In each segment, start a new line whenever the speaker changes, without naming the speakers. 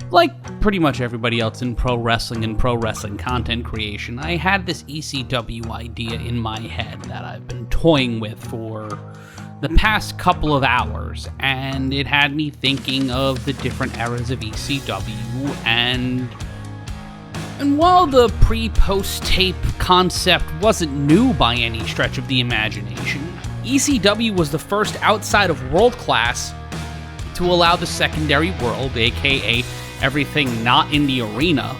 Like pretty much everybody else in pro wrestling and pro wrestling content creation, I had this ECW idea in my head that I've been toying with for the past couple of hours, and it had me thinking of the different eras of ECW, and while the pre-post tape concept wasn't new by any stretch of the imagination, ECW was the first outside of World Class to allow the secondary world, aka everything not in the arena,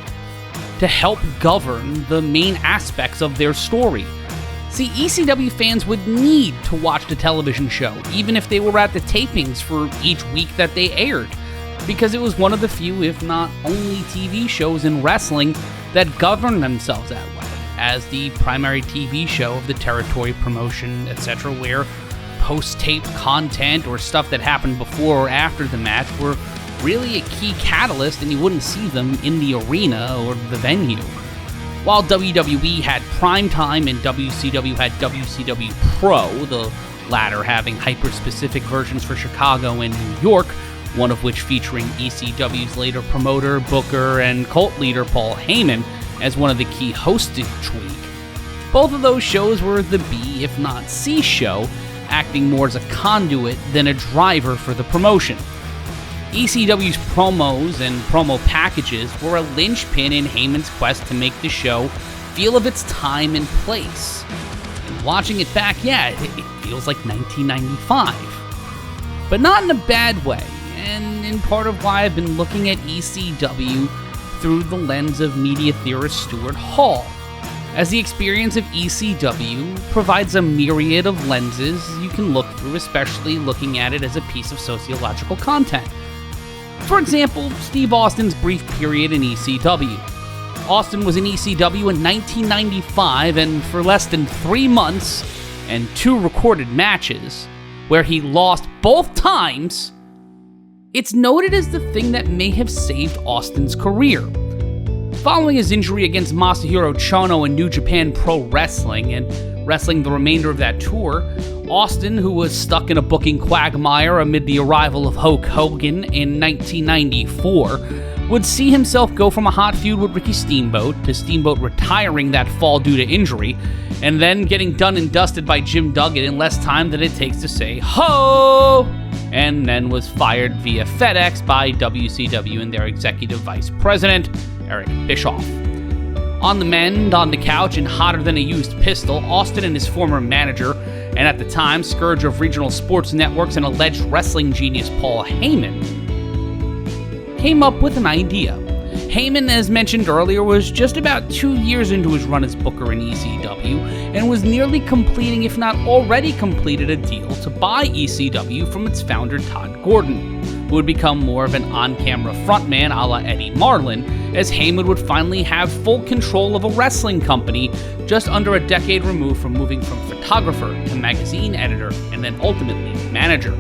to help govern the main aspects of their story. See, ECW fans would need to watch the television show, even if they were at the tapings for each week that they aired, because it was one of the few, if not only, TV shows in wrestling that governed themselves that way, as the primary TV show of the territory, promotion, etc., where post-tape content or stuff that happened before or after the match were really a key catalyst, and you wouldn't see them in the arena or the venue. While WWE had Primetime and WCW had WCW Pro, the latter having hyper-specific versions for Chicago and New York, one of which featuring ECW's later promoter, booker, and cult leader Paul Heyman as one of the key hosts each week. Both of those shows were the B, if not C show, acting more as a conduit than a driver for the promotion. ECW's promos and promo packages were a linchpin in Heyman's quest to make the show feel of its time and place. And watching it back, it feels like 1995. But not in a bad way, and in part of why I've been looking at ECW through the lens of media theorist Stuart Hall, as the experience of ECW provides a myriad of lenses you can look through, especially looking at it as a piece of sociological content. For example, Steve Austin's brief period in ECW. Austin was in ECW in 1995, and for less than 3 months and 2 recorded matches, where he lost both times, it's noted as the thing that may have saved Austin's career. Following his injury against Masahiro Chono in New Japan Pro Wrestling and wrestling the remainder of that tour, Austin, who was stuck in a booking quagmire amid the arrival of Hulk Hogan in 1994, would see himself go from a hot feud with Ricky Steamboat to Steamboat retiring that fall due to injury, and then getting done and dusted by Jim Duggan in less time than it takes to say "ho!" and then was fired via FedEx by WCW and their executive vice president, Eric Bischoff. On the mend, on the couch, and hotter than a used pistol, Austin and his former manager, and at the time, scourge of regional sports networks and alleged wrestling genius Paul Heyman, came up with an idea. Heyman, as mentioned earlier, was just about 2 years into his run as booker in ECW, and was nearly completing, if not already completed, a deal to buy ECW from its founder Todd Gordon, who would become more of an on-camera frontman a la Eddie Marlin, as Heyman would finally have full control of a wrestling company just under a decade removed from moving from photographer to magazine editor and then ultimately manager.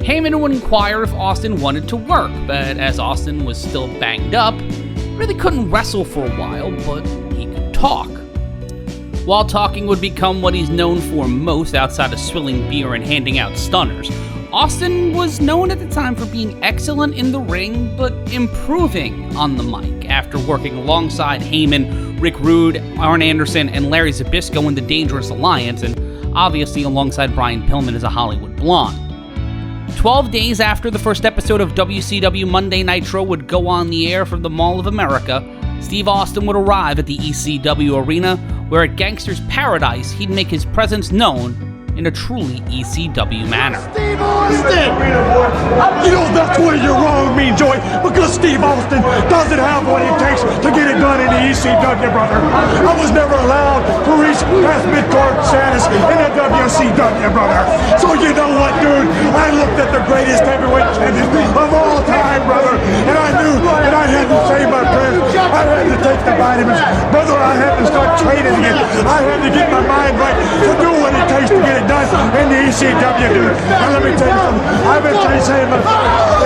Heyman would inquire if Austin wanted to work, but as Austin was still banged up, really couldn't wrestle for a while, but he could talk. While talking would become what he's known for most outside of swilling beer and handing out stunners, Austin was known at the time for being excellent in the ring, but improving on the mic after working alongside Heyman, Rick Rude, Arn Anderson, and Larry Zbyszko in the Dangerous Alliance, and obviously alongside Brian Pillman as a Hollywood Blonde. 12 days after the first episode of WCW Monday Nitro would go on the air from the Mall of America, Steve Austin would arrive at the ECW arena, where at Gangster's Paradise he'd make his presence known in a truly ECW manner.
Steve Austin! You know, that's where you're wrong, Mean Joy, because Steve Austin doesn't have what it takes to get it done in the ECW, brother. I was never allowed to reach past mid-card status in the WCW, brother. So you know what, dude? I looked at the greatest heavyweight champion of all time, brother, and I knew that I had to save my prayers. I had to take the vitamins. Brother, I had to start training again. I had to get my mind right to do what it takes to get it done in the ECW, dude. Now let me tell you something. I've been saying,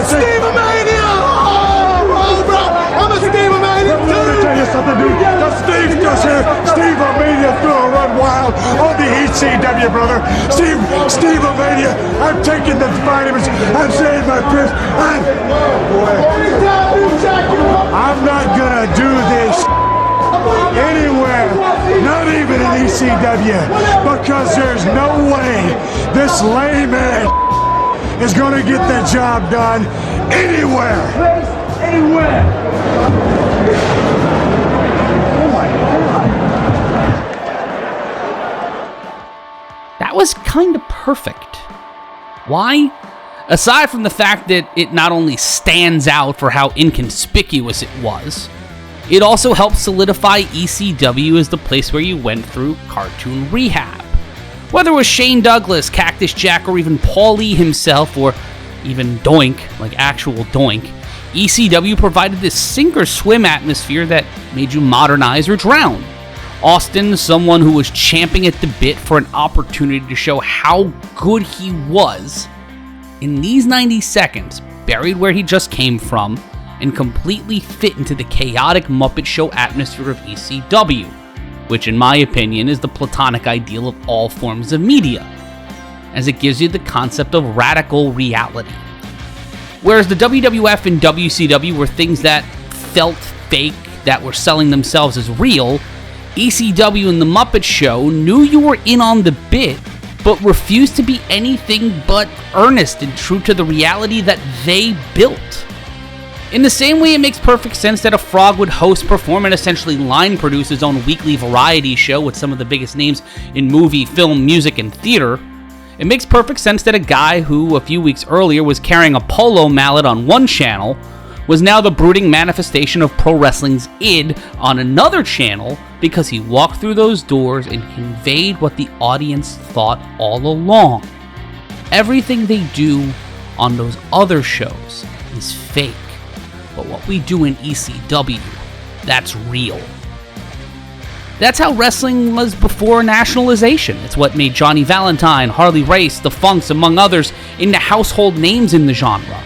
Steve-a-mania! Oh, bro, I'm a Steve-a-mania, dude! Let me tell you something, dude. The Steve's just here. Steve-a-mania's gonna run wild on the ECW, brother. Steve-a-mania. I'm taking the vitamins. I'm saying my prayers. ECW because there's no way this lame ass is gonna get the job done anywhere. Anywhere. Oh my God.
That was kind of perfect. Why? Aside from the fact that it not only stands out for how inconspicuous it was, it also helped solidify ECW as the place where you went through cartoon rehab. Whether it was Shane Douglas, Cactus Jack, or even Paulie himself, or even Doink, like actual Doink, ECW provided this sink-or-swim atmosphere that made you modernize or drown. Austin, someone who was champing at the bit for an opportunity to show how good he was, in these 90 seconds, buried where he just came from, and completely fit into the chaotic Muppet Show atmosphere of ECW, which in my opinion is the platonic ideal of all forms of media, as it gives you the concept of radical reality. Whereas the WWF and WCW were things that felt fake, that were selling themselves as real, ECW and the Muppet Show knew you were in on the bit, but refused to be anything but earnest and true to the reality that they built. In the same way it makes perfect sense that a frog would host, perform, and essentially line produce his own weekly variety show with some of the biggest names in movie, film, music, and theater, it makes perfect sense that a guy who a few weeks earlier was carrying a polo mallet on one channel was now the brooding manifestation of pro wrestling's id on another channel because he walked through those doors and conveyed what the audience thought all along. Everything they do on those other shows is fake, but what we do in ECW, that's real. That's how wrestling was before nationalization. It's what made Johnny Valentine, Harley Race, the Funks, among others, into household names in the genre.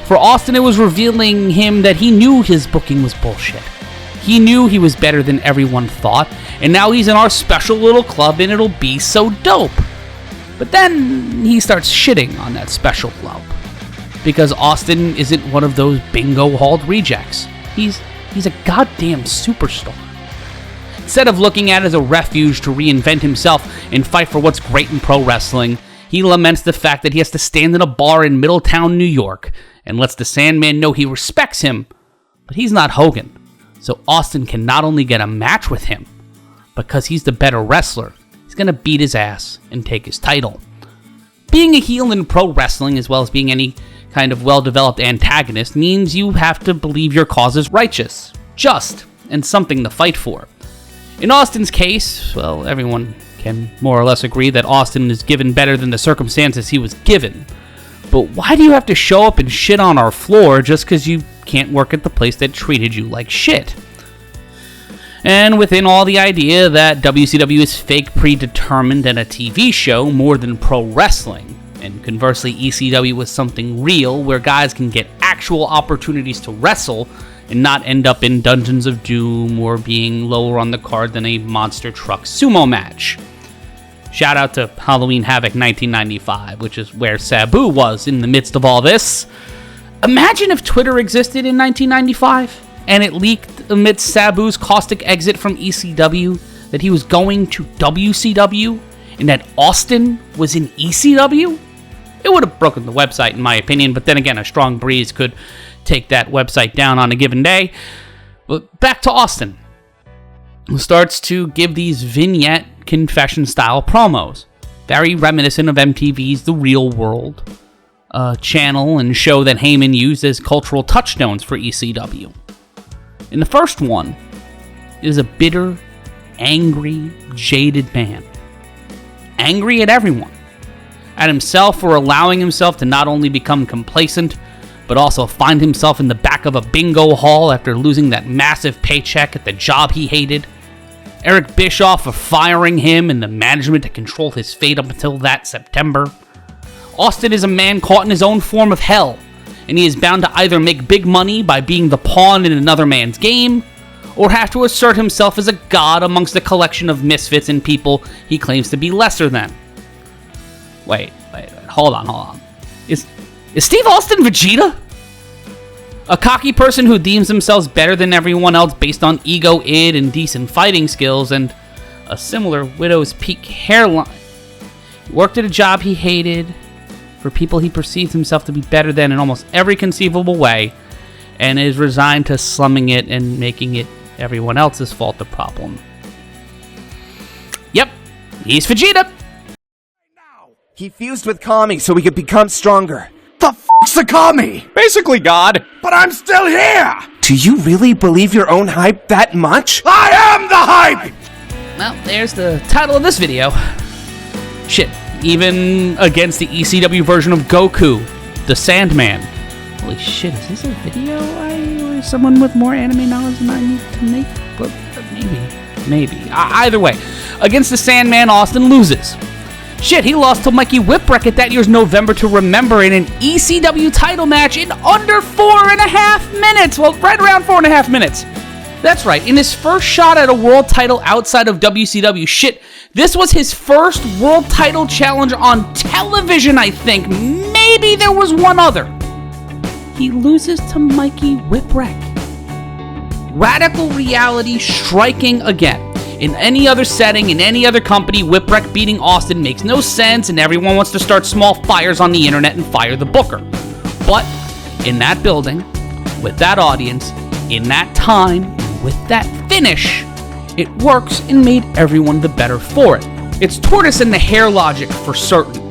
For Austin, it was revealing him that he knew his booking was bullshit. He knew he was better than everyone thought, and now he's in our special little club and it'll be so dope. But then he starts shitting on that special club. Because Austin isn't one of those bingo-hauled rejects. He's a goddamn superstar. Instead of looking at it as a refuge to reinvent himself and fight for what's great in pro wrestling, he laments the fact that he has to stand in a bar in Middletown, New York, and lets the Sandman know he respects him, but he's not Hogan. So Austin can not only get a match with him, because he's the better wrestler, he's going to beat his ass and take his title. Being a heel in pro wrestling, as well as being any kind of well-developed antagonist, means you have to believe your cause is righteous, just, and something to fight for. In Austin's case, well, everyone can more or less agree that Austin is given better than the circumstances he was given. But why do you have to show up and shit on our floor just because you can't work at the place that treated you like shit? And within all the idea that WCW is fake, predetermined, and a TV show more than pro wrestling, and conversely ECW was something real where guys can get actual opportunities to wrestle and not end up in Dungeons of Doom or being lower on the card than a monster truck sumo match. Shout out to Halloween Havoc 1995, which is where Sabu was in the midst of all this. Imagine if Twitter existed in 1995 and it leaked amidst Sabu's caustic exit from ECW that he was going to WCW and that Austin was in ECW. It would have broken the website in my opinion, but then again, a strong breeze could take that website down on a given day. But back to Austin, who starts to give these vignette confession-style promos, very reminiscent of MTV's The Real World, a channel and show that Heyman used as cultural touchstones for ECW. In the first one, it is a bitter, angry, jaded man. Angry at everyone. At himself for allowing himself to not only become complacent, but also find himself in the back of a bingo hall after losing that massive paycheck at the job he hated. Eric Bischoff for firing him and the management to control his fate up until that September. Austin is a man caught in his own form of hell, and he is bound to either make big money by being the pawn in another man's game, or have to assert himself as a god amongst a collection of misfits and people he claims to be lesser than. Wait, hold on. Is Steve Austin Vegeta? A cocky person who deems themselves better than everyone else based on ego, id, and decent fighting skills, and a similar widow's peak hairline. He worked at a job he hated, for people he perceives himself to be better than in almost every conceivable way, and is resigned to slumming it and making it everyone else's fault the problem. Yep, he's Vegeta!
He fused with Kami so he could become stronger.
The f***'s a Kami?
Basically God.
But I'm still here!
Do you really believe your own hype that much?
I am the hype!
Well, there's the title of this video. Shit, even against the ECW version of Goku, the Sandman. Holy shit, is this a video or someone with more anime knowledge than I need to make? But maybe. Either way, against the Sandman, Austin loses. Shit, he lost to Mikey Whipwreck at that year's November to Remember in an ECW title match in under 4.5 minutes. Well, right around 4.5 minutes. That's right, in his first shot at a world title outside of WCW. Shit, this was his first world title challenge on television, I think. Maybe there was one other. He loses to Mikey Whipwreck. Radical reality striking again. In any other setting, in any other company, Whipwreck beating Austin makes no sense, and everyone wants to start small fires on the internet and fire the booker. But in that building, with that audience, in that time, with that finish, it works and made everyone the better for it. It's tortoise and the hare logic for certain.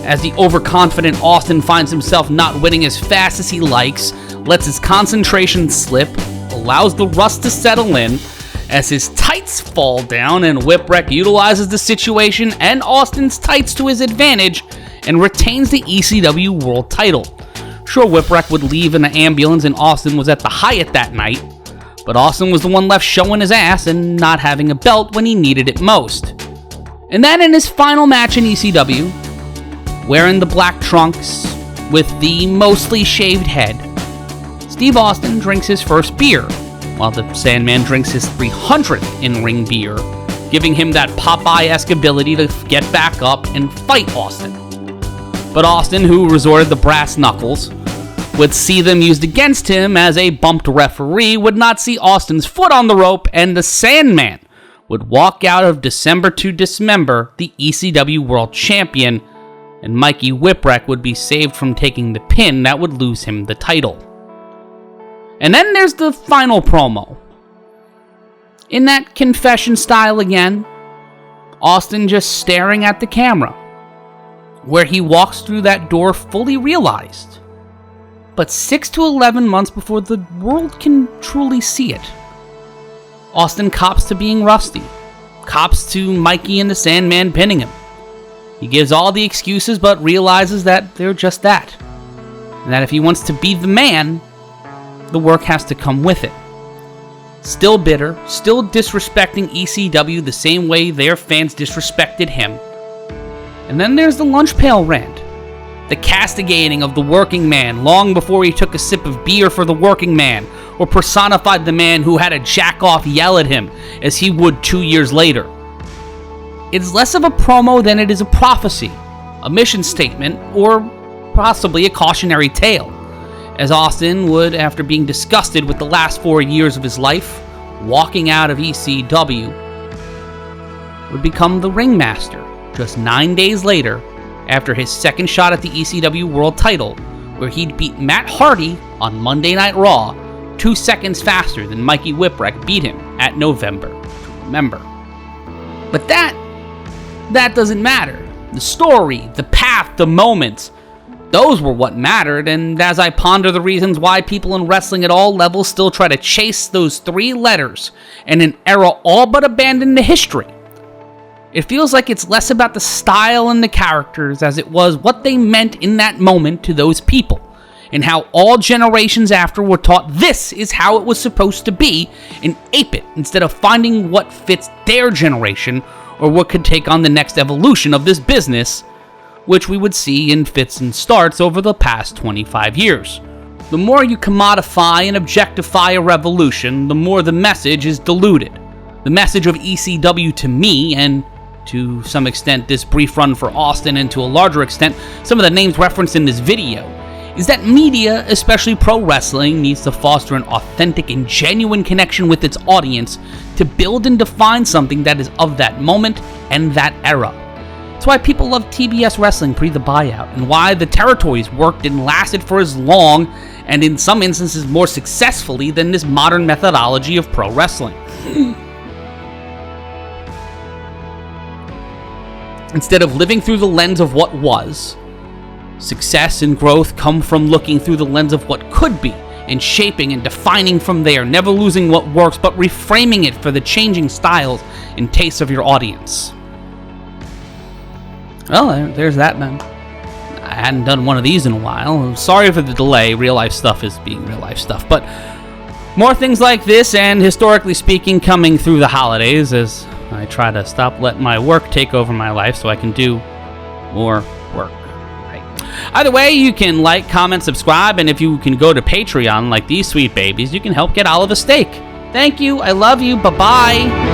As the overconfident Austin finds himself not winning as fast as he likes, lets his concentration slip, allows the rust to settle in, as his tights fall down and Whipwreck utilizes the situation and Austin's tights to his advantage and retains the ECW World title. Sure, Whipwreck would leave in an ambulance and Austin was at the Hyatt that night, but Austin was the one left showing his ass and not having a belt when he needed it most. And then in his final match in ECW, wearing the black trunks with the mostly shaved head, Steve Austin drinks his first beer, while the Sandman drinks his 300th in-ring beer, giving him that Popeye-esque ability to get back up and fight Austin. But Austin, who resorted to brass knuckles, would see them used against him as a bumped referee, would not see Austin's foot on the rope, and the Sandman would walk out of December to Dismember the ECW World Champion, and Mikey Whipwreck would be saved from taking the pin that would lose him the title. And then there's the final promo. In that confession style again, Austin just staring at the camera, where he walks through that door fully realized. But 6 to 11 months before the world can truly see it, Austin cops to being rusty, cops to Mikey and the Sandman pinning him. He gives all the excuses but realizes that they're just that, and that if he wants to be the man, the work has to come with it. Still bitter, still disrespecting ECW the same way their fans disrespected him. And then there's the lunch pail rant. The castigating of the working man long before he took a sip of beer for the working man, or personified the man who had a jack-off yell at him as he would 2 years later. It's less of a promo than it is a prophecy, a mission statement, or possibly a cautionary tale, as Austin would, after being disgusted with the last 4 years of his life, walking out of ECW, would become the ringmaster just 9 days later, after his second shot at the ECW World title, where he'd beat Matt Hardy on Monday Night Raw 2 seconds faster than Mikey Whipwreck beat him at November to Remember. But that doesn't matter. The story, the path, the moments, those were what mattered, and as I ponder the reasons why people in wrestling at all levels still try to chase those 3 letters in an era all but abandoned to history, it feels like it's less about the style and the characters as it was what they meant in that moment to those people, and how all generations after were taught this is how it was supposed to be, and ape it instead of finding what fits their generation or what could take on the next evolution of this business, which we would see in fits and starts over the past 25 years. The more you commodify and objectify a revolution, the more the message is diluted. The message of ECW to me, and to some extent this brief run for Austin, and to a larger extent some of the names referenced in this video, is that media, especially pro wrestling, needs to foster an authentic and genuine connection with its audience to build and define something that is of that moment and that era. It's why people love TBS wrestling pre the buyout, and why the territories worked and lasted for as long, and in some instances more successfully, than this modern methodology of pro wrestling. Instead of living through the lens of what was, success and growth come from looking through the lens of what could be, and shaping and defining from there, never losing what works, but reframing it for the changing styles and tastes of your audience. Well, there's that, man. I hadn't done one of these in a while. Sorry for the delay. Real life stuff is being real life stuff. But more things like this, and historically speaking, coming through the holidays as I try to stop letting my work take over my life so I can do more work. Right. Either way, you can like, comment, subscribe, and if you can go to Patreon like these sweet babies, you can help get Olive a steak. Thank you. I love you. Bye-bye.